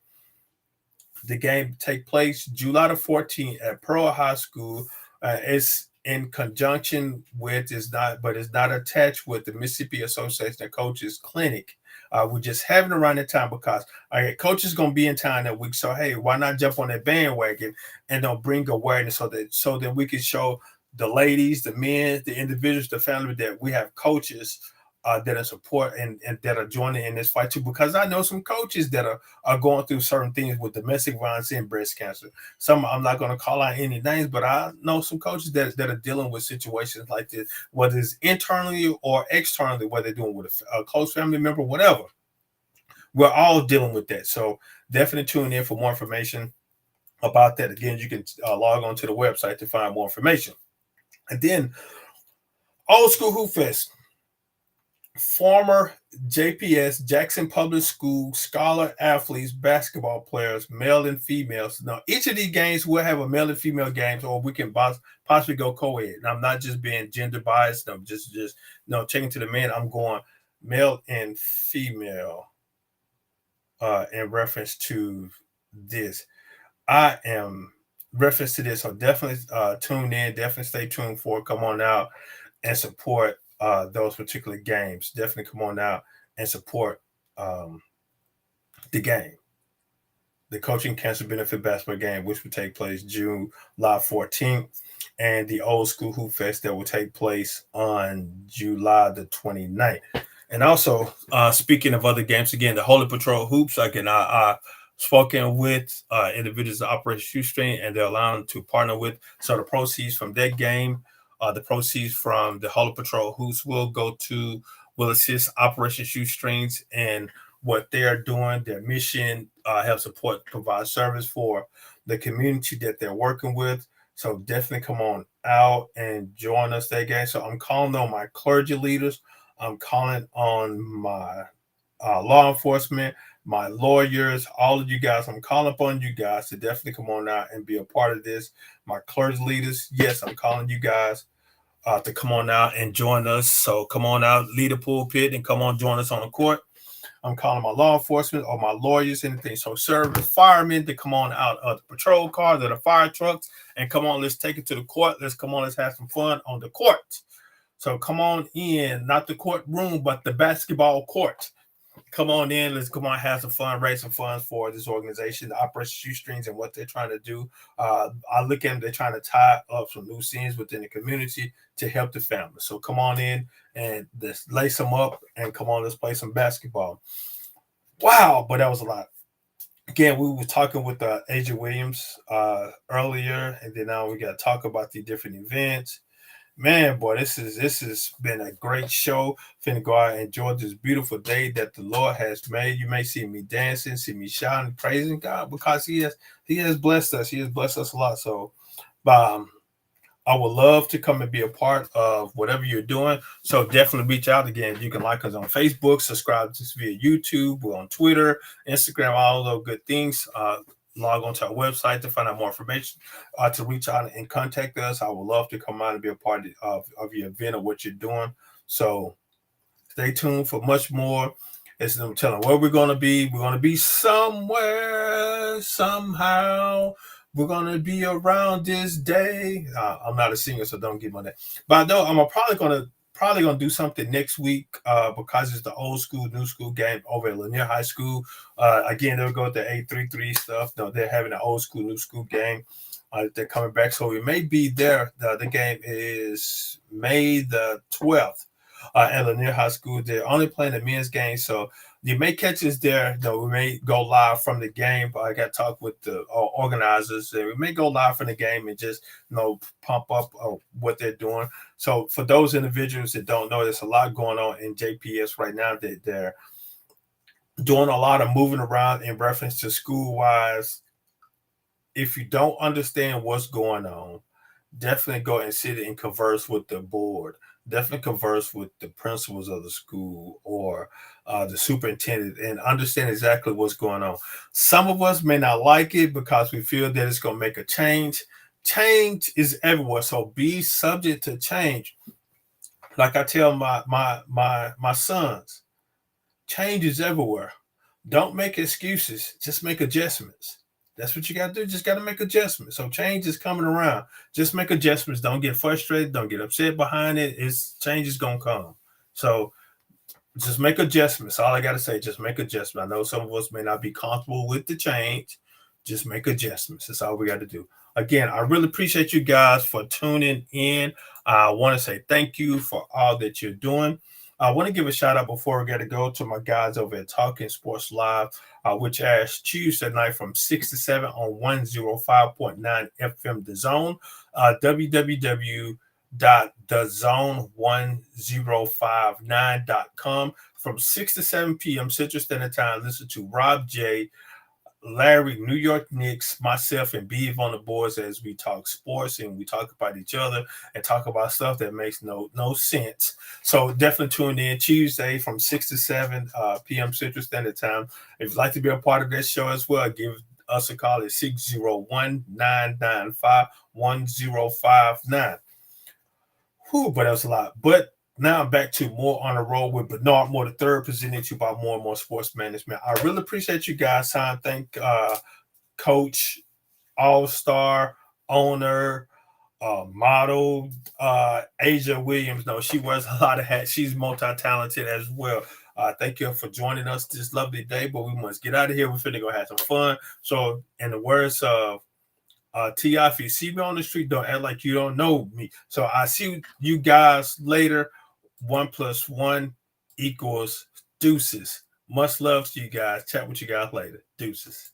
The game take place July the 14th at Pearl High School. It's in conjunction with, it's not attached with the Mississippi Association of Coaches Clinic. We're just having around that time because coach is going to be in town that week. So hey, why not jump on that bandwagon and don't bring awareness so that we can show the ladies, the men, the individuals, the family that we have coaches that are support and that are joining in this fight too. Because I know some coaches that are going through certain things with domestic violence and breast cancer. Some I'm not going to call out any names, but I know some coaches that are dealing with situations like this, whether it's internally or externally, whether they're doing with a close family member, whatever. We're all dealing with that. So definitely tune in for more information about that. Again, you can log on to the website to find more information. And then Old School Hoop Fest. Former JPS Jackson Public School scholar athletes, basketball players, male and females. Now, each of these games will have a male and female games, or we can possibly go co-ed. And I'm not just being gender biased. I'm just no checking to the men. I'm going male and female in reference to this. I am reference to this, so definitely tune in. Definitely stay tuned for it. Come on out and support those particular games. Definitely come on out and support the game, the Coaching Cancer Benefit Basketball Game, which will take place July 14th, and the Old School Hoop Fest that will take place on July the 29th. And also, speaking of other games, again, the Holy Patrol Hoops, again, I spoken with individuals that operate Shoestring, and they're allowed to partner with. So the proceeds from that game, the proceeds from the Holy Patrol Hoops will assist Operation Shoestrings and what they're doing, their mission, help support, provide service for the community that they're working with. So definitely come on out and join us that game. So I'm calling on my clergy leaders. I'm calling on my law enforcement, my lawyers, all of you guys. I'm calling upon you guys to definitely come on out and be a part of this. My clergy leaders, yes, I'm calling you guys to come on out and join us. So come on out, lead a pulpit, and come on, join us on the court. I'm calling my law enforcement or my lawyers, anything. So service firemen to come on out of the patrol cars or the fire trucks and come on, let's take it to the court. Let's have some fun on the court. So come on in, not the courtroom, but the basketball court. Come on in. Let's come on, have some fun, raise some funds for this organization, the Operation Shoestrings, and what they're trying to do. I look at them, they're trying to tie up some loose ends within the community to help the family. So come on in and let's lace them up and come on, let's play some basketball. Wow, but that was a lot. Again, we were talking with AJ Williams earlier, and then now we got to talk about the different events. Man, boy, this has been a great show. Finna go out and enjoy this beautiful day that the Lord has made. You may see me dancing, see me shouting, praising God because He has blessed us. He has blessed us a lot. So, I would love to come and be a part of whatever you're doing. So definitely reach out again. You can like us on Facebook, subscribe to us via YouTube. We're on Twitter, Instagram, all of those good things. Log on to our website to find out more information, to reach out and contact us. I would love to come out and be a part of your event or what you're doing. So stay tuned for much more. As I'm telling where we're going to be. We're going to be somewhere, somehow. We're going to be around this day. I'm not a singer, so don't get me on that. But I know I'm probably gonna do something next week because it's the old school, new school game over at Lanier High School. Again, they'll go with the 833 stuff. No, they're having an old school, new school game. They're coming back, so we may be there. The game is May the 12th at Lanier High School. They're only playing the men's game, so you may catch us there. We may go live from the game. But I got to talk with the organizers. We may go live from the game and just pump up what they're doing. So for those individuals that don't know, there's a lot going on in JPS right now. They're doing a lot of moving around in reference to school-wise. If you don't understand what's going on, definitely go and sit and converse with the board. Definitely converse with the principals of the school or the superintendent and understand exactly what's going on. Some of us may not like it because we feel that it's going to make a change. Change is everywhere, so be subject to change. Like I tell my sons, change is everywhere. Don't make excuses, just make adjustments. That's what you got to do. Just got to make adjustments. So change is coming around. Just make adjustments. Don't get frustrated. Don't get upset behind it. Change is going to come. So Just make adjustments. All I gotta say, just make adjustments. I know some of us may not be comfortable with the change. Just make adjustments. That's all we got to do. Again, I really appreciate you guys for tuning in. I want to say thank you for all that you're doing. I want to give a shout out before we got to go to my guys over at Talking Sports Live, which airs Tuesday night from 6 to 7 on 105.9 FM The Zone, www.thezone1059.com from 6 to 7 p.m. Central Standard Time. Listen to Rob J, Larry, New York Knicks, myself, and Beav on the boards as we talk sports and we talk about each other and talk about stuff that makes no sense. So definitely tune in Tuesday from 6 to 7 p.m. Central Standard Time. If you'd like to be a part of this show as well, give us a call at 601-995-1059. Whew, but that was a lot. But now I'm back to more on the road with Bernard Moore, the third, presented to you by More and More Sports Management. I really appreciate you guys. Time. Thank Coach, All-Star, owner, model, Asia Williams. No, she wears a lot of hats. She's multi-talented as well. Thank you for joining us this lovely day, but we must get out of here. We're finna go have some fun. So, in the words of T.I., if you see me on the street, don't act like you don't know me. So I see you guys later. 1+1 equals deuces. Much love to you guys. Chat with you guys later. Deuces.